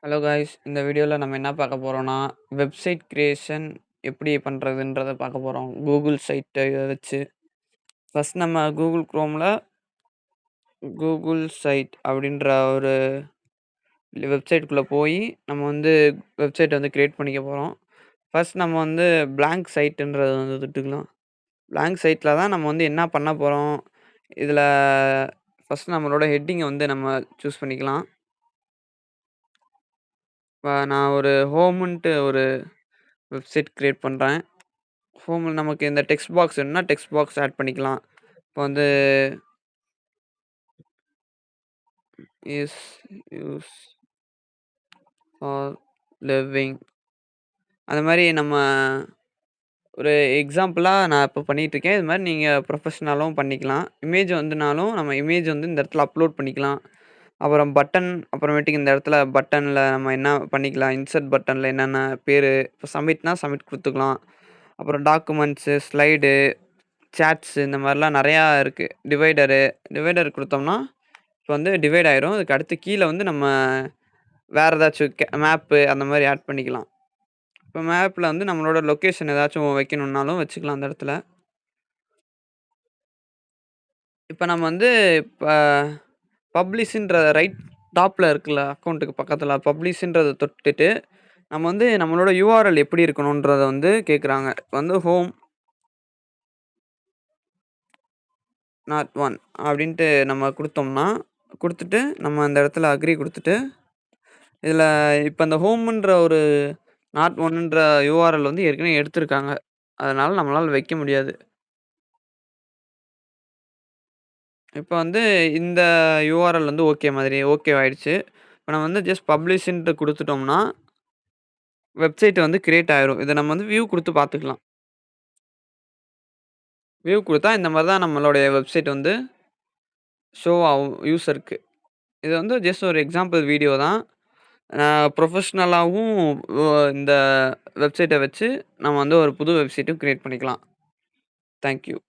Hello guys, இந்த வீடியோவில் நம்ம என்ன பார்க்க போகிறோம்னா வெப்சைட் கிரியேஷன் எப்படி பண்ணுறதுன்றதை பார்க்க போகிறோம். கூகுள் சைட்டை வச்சு ஃபஸ்ட் நம்ம கூகுள் க்ரோமில் கூகுள் சைட் அப்படின்ற ஒரு வெப்சைட்டுக்குள்ளே போய் நம்ம வெப்சைட்டை கிரியேட் பண்ணிக்க போகிறோம். ஃபஸ்ட் நம்ம blank சைட்டுன்றதை தொட்டுக்கலாம். blank சைட்டில் தான் நம்ம என்ன பண்ண போகிறோம். இதில் ஃபஸ்ட் நம்மளோட ஹெட்டிங்கை நம்ம சூஸ் பண்ணிக்கலாம். இப்போ நான் ஒரு ஹோமுன்ட்டு ஒரு வெப்சைட் கிரியேட் பண்ணுறேன். ஹோமில் நமக்கு இந்த டெக்ஸ்ட் பாக்ஸ் வேணும்னா டெக்ஸ்ட் பாக்ஸ் ஆட் பண்ணிக்கலாம். இப்போ இஸ் யூஸ் ஃபார் லிவிங் அந்த மாதிரி நம்ம ஒரு எக்ஸாம்பிளாக நான் இப்போ பண்ணிகிட்ருக்கேன். இது மாதிரி நீங்கள் ப்ரொஃபஷ்னலாகவும் பண்ணிக்கலாம். இமேஜ் நம்ம இமேஜ் இந்த இடத்துல அப்லோட் பண்ணிக்கலாம். அப்புறம் பட்டன் அப்புறமேட்டுக்கு இந்த இடத்துல பட்டனில் நம்ம என்ன பண்ணிக்கலாம், இன்சர்ட் பட்டனில் என்னென்ன பேர், இப்போ சப்மிட்னா சப்மிட் கொடுத்துக்கலாம். அப்புறம் டாக்குமெண்ட்ஸு, ஸ்லைடு, சேட்ஸு இந்த மாதிரிலாம் நிறையா இருக்குது. டிவைடர் கொடுத்தோம்னா இப்போ டிவைட் ஆயிரும். அதுக்கு அடுத்து கீழே நம்ம வேறு ஏதாச்சும் மேப்பு அந்த மாதிரி ஆட் பண்ணிக்கலாம். இப்போ மேப்பில் நம்மளோட லொக்கேஷன் ஏதாச்சும் வைக்கணுன்னாலும் வச்சுக்கலாம் அந்த இடத்துல. இப்போ நம்ம இப்போ பப்ளிஷ்ன்ற ரைட் டாப்பில் இருக்குல்ல, அக்கௌண்ட்டுக்கு பக்கத்தில் பப்ளிஷ்ன்றதை தொட்டுட்டு நம்ம நம்மளோட யூஆர்எல் எப்படி இருக்கணுன்றதை கேட்குறாங்க. ஹோம் நாட் 1 அப்படின்ட்டு நம்ம கொடுத்தோம்னா கொடுத்துட்டு நம்ம அந்த இடத்துல அக்ரி கொடுத்துட்டு இதில் இப்போ அந்த ஹோம்ன்ற ஒரு நாட் 1ன்ற யூஆர்எல் ஏற்கனவே எடுத்திருக்காங்க. அதனால் நம்மளால் வைக்க முடியாது. இப்போ இந்த யூஆர்எல் ஓகே மாதிரி ஓகே ஆயிடுச்சு. இப்போ நம்ம ஜஸ்ட் பப்ளிஷ்ன்ட்டு கொடுத்துட்டோம்னா வெப்சைட் கிரியேட் ஆயிரும். இதை நம்ம வியூ கொடுத்து பார்த்துக்கலாம். வியூ கொடுத்தா இந்த மாதிரி தான் நம்மளுடைய வெப்சைட் ஷோ ஆகும் யூசருக்கு. இது ஜஸ்ட் ஒரு எக்ஸாம்பிள் வீடியோ தான். ப்ரொஃபஷ்னலாகவும் இந்த வெப்சைட்டை வச்சு நம்ம ஒரு புது வெப்சைட்டும் கிரியேட் பண்ணிக்கலாம். Thank you.